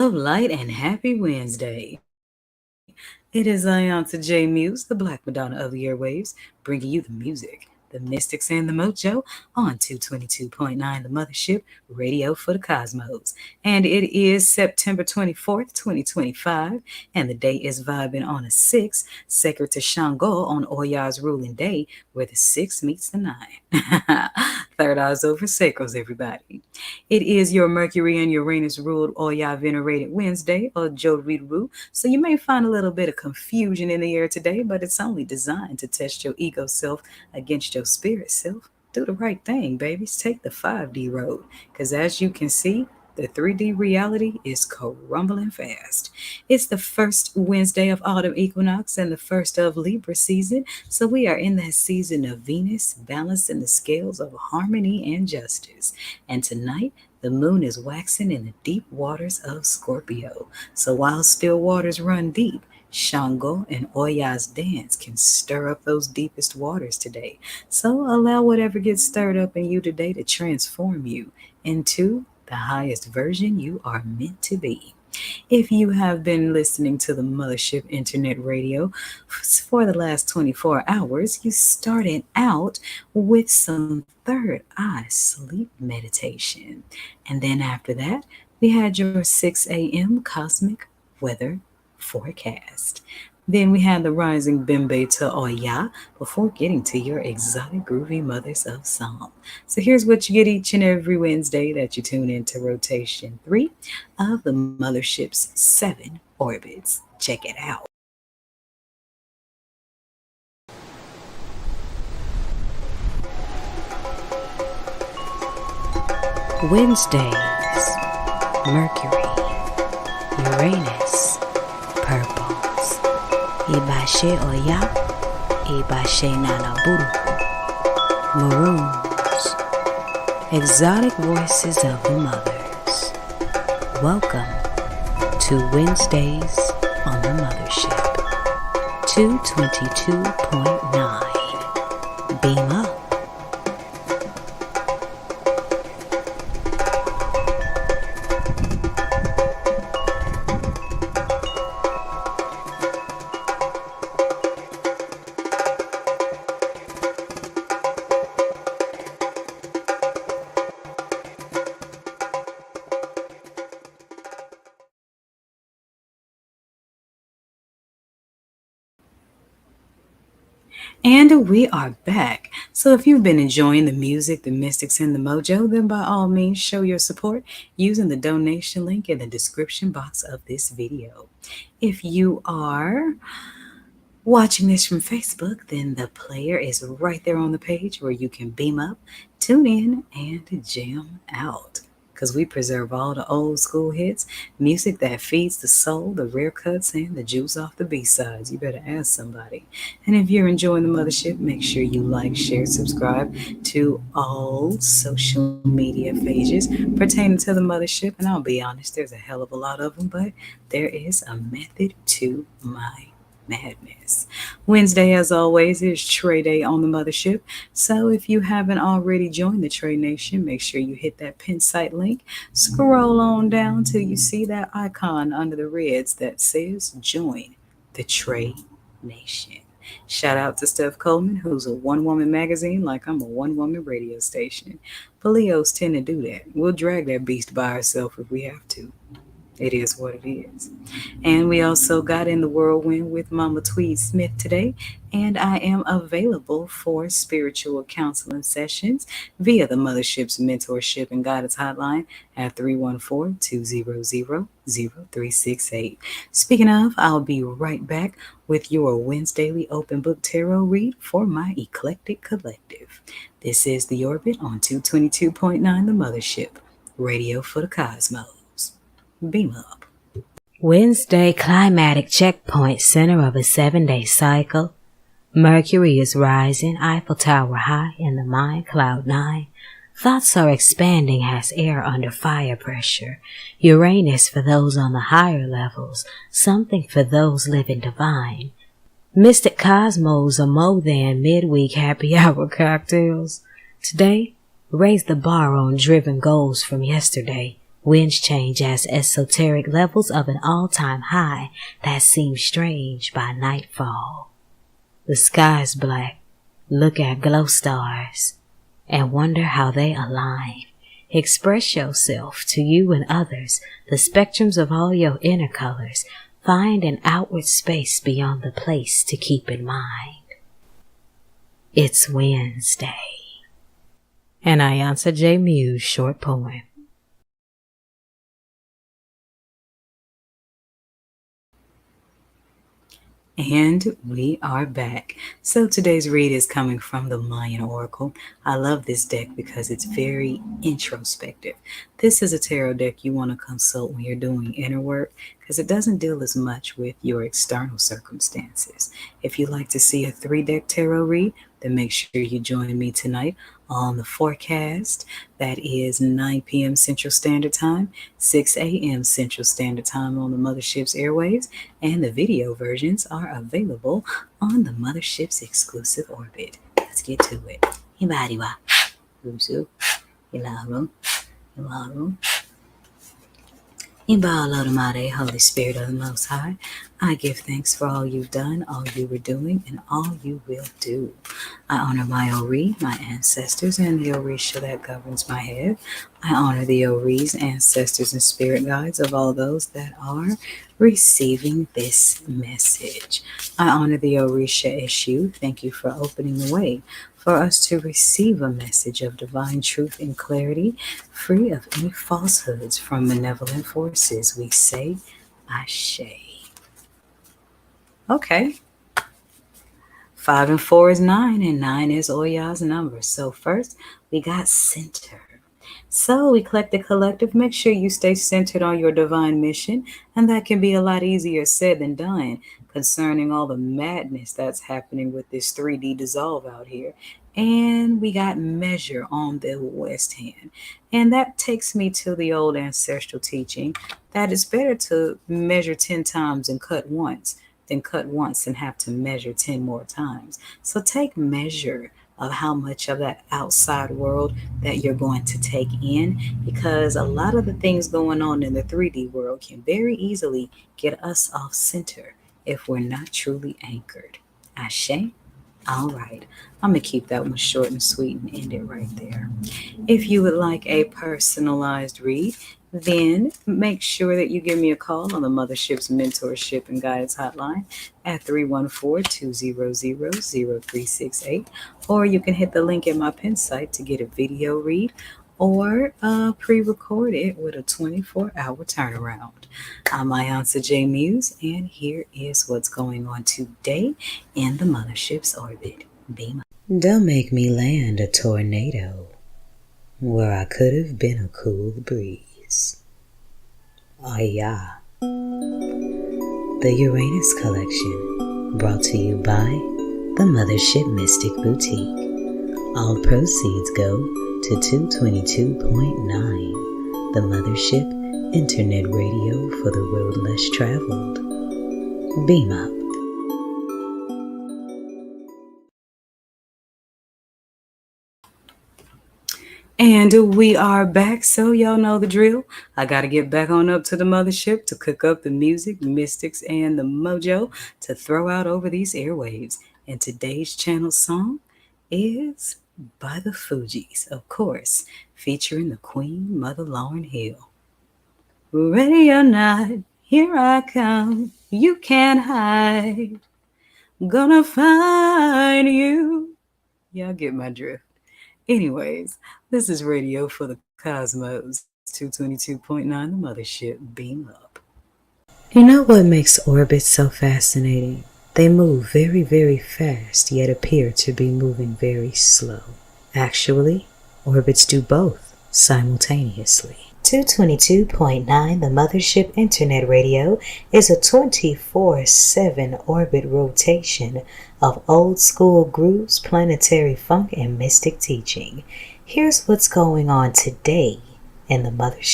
Love, light, and happy Wednesday. It is iiYansaje Muse, the Black Madonna of the airwaves, bringing you the music, the mystics, and the mojo on 222.9 The Mothership, radio for the cosmos. And it is September 24th, 2025, and the day is vibing on a 6, sacred to Sango on Oya's ruling day, where the 6 meets the 9. Third eyes over sacros, everybody. It is your Mercury and Uranus ruled Oya venerated Wednesday, or Joriru, so you may find a little bit of confusion in the air today, but it's only designed to test your ego self against your spirit self. Do the right thing, babies. Take the 5D road, because as you can see, the 3D reality is crumbling fast. It's the first Wednesday of autumn equinox and the first of Libra season, so we are in that season of Venus balancing the scales of harmony and justice. And tonight, the moon is waxing in the deep waters of Scorpio. So while still waters run deep, Shango and Oya's dance can stir up those deepest waters today. So allow whatever gets stirred up in you today to transform you into the highest version you are meant to be. If you have been listening to the Mothership Internet Radio for the last 24 hours, you started out with some third eye sleep meditation. And then after that, we had your 6 a.m. cosmic weather forecast. Then we had the rising Bimbe to Oya before getting to your exotic groovy mothers of song. So here's what you get each and every Wednesday that you tune into rotation 3 of the Mothership's 7 orbits. Check it out. Wednesdays, Mercury, Uranus, purples, Iba Oya, Iba Nanaburu, maroons, exotic voices of the mothers. Welcome to Wednesdays on the Mothership, 222.9. Beam up. And we are back. So if you've been enjoying the music, the mystics, and the mojo, then by all means show your support using the donation link in the description box of this video. If you are watching this from Facebook, then the player is right there on the page where you can beam up, tune in, and jam out. Because we preserve all the old school hits, music that feeds the soul, the rare cuts, and the juice off the B-sides. You better ask somebody. And if you're enjoying the Mothership, make sure you like, share, subscribe to all social media pages pertaining to the Mothership. And I'll be honest, there's a hell of a lot of them, but there is a method to my madness. Wednesday, as always, is Trey Day on the Mothership. So if you haven't already joined the Trey Nation, make sure you hit that pin site link. Scroll on down till you see that icon under the reds that says join the Trey Nation. Shout out to Steph Coleman, who's a one-woman magazine like I'm a one-woman radio station. But Leos tend to do that. We'll drag that beast by ourselves if we have to. It is what it is. And we also got in the whirlwind with Mama Tweed Smith today, and I am available for spiritual counseling sessions via the Mothership's mentorship and guidance hotline at 314-200-0368. Speaking of, I'll be right back with your Wednesdayly open book tarot read for my eclectic collective. This is The Orbit on 222.9 The Mothership, radio for the cosmos. Beam up. Wednesday climatic checkpoint, center of a 7-day cycle. Mercury is rising, Eiffel Tower high in the mind, cloud 9. Thoughts are expanding as air under fire pressure. Uranus for those on the higher levels, something for those living divine. Mystic cosmos are more than midweek happy hour cocktails. Today, raise the bar on driven goals from yesterday. Winds change as esoteric levels of an all-time high that seems strange by nightfall. The sky's black. Look at glow stars and wonder how they align. Express yourself to you and others, the spectrums of all your inner colors. Find an outward space beyond the place to keep in mind. It's Wednesday. An iiiYansaje Muse short poem. And we are back. So today's read is coming from the Mayan Oracle. I love this deck because it's very introspective. This is a tarot deck you want to consult when you're doing inner work because it doesn't deal as much with your external circumstances. If you'd like to see a 3-deck tarot read, then make sure you join me tonight on the forecast. That is 9 p.m. Central Standard Time, 6 a.m. Central Standard Time on the Mothership's airwaves, and the video versions are available on the Mothership's exclusive Ortbit. Let's get to it. Iba Ariwa, Usu, Ilaru, Ilaru. Iba Oya, Holy Spirit of the Most High, I give thanks for all you've done, all you were doing, and all you will do. I honor my Ori, my ancestors, and the Orisha that governs my head. I honor the Ori's ancestors and spirit guides of all those that are receiving this message. I honor the Orisha issue. Thank you for opening the way for us to receive a message of divine truth and clarity, free of any falsehoods from malevolent forces. We say, Ashe. Okay. 5 and 4 is 9, and 9 is Oya's number. So first, we got center. So, eclectic collective, make sure you stay centered on your divine mission, and that can be a lot easier said than done concerning all the madness that's happening with this 3D dissolve out here. And we got measure on the west hand. And that takes me to the old ancestral teaching that it's better to measure 10 times and cut once than cut once and have to measure 10 more times. So take measure of how much of that outside world that you're going to take in, because a lot of the things going on in the 3D world can very easily get us off center if we're not truly anchored. Ashe? All right, I'm going to keep that one short and sweet and end it right there. If you would like a personalized read, then make sure that you give me a call on the Mothership's Mentorship and Guidance Hotline at 314-200-0368, or you can hit the link in my pin site to get a video read or pre-record it with a 24-hour turnaround. I'm iiiYansaje Muse, and here is what's going on today in the Mothership's orbit. Beam up. Don't make me land a tornado where I could have been a cool breeze. Oya. The Uranus collection, brought to you by the Mothership Mystic Boutiq. All proceeds go to 222.9, the Mothership Internet Radio for the road less traveled. Beam up. And we are back, so y'all know the drill. I got to get back on up to the Mothership to cook up the music, mystics, and the mojo to throw out over these airwaves. And today's channel song is by the Fugees, of course, featuring the Queen Mother Lauryn Hill. Ready or not, here I come. You can't hide. Gonna find you. Y'all get my drift. Anyways, this is Radio for the Cosmos, 222.9, the Mothership. Beam up. You know what makes orbits so fascinating? They move very, very fast, yet appear to be moving very slow. Actually, orbits do both simultaneously. 222.9, the Mothership Internet Radio, is a 24/7 orbit rotation of old school grooves, planetary funk, and mystic teaching. Here's what's going on today in the Mothership.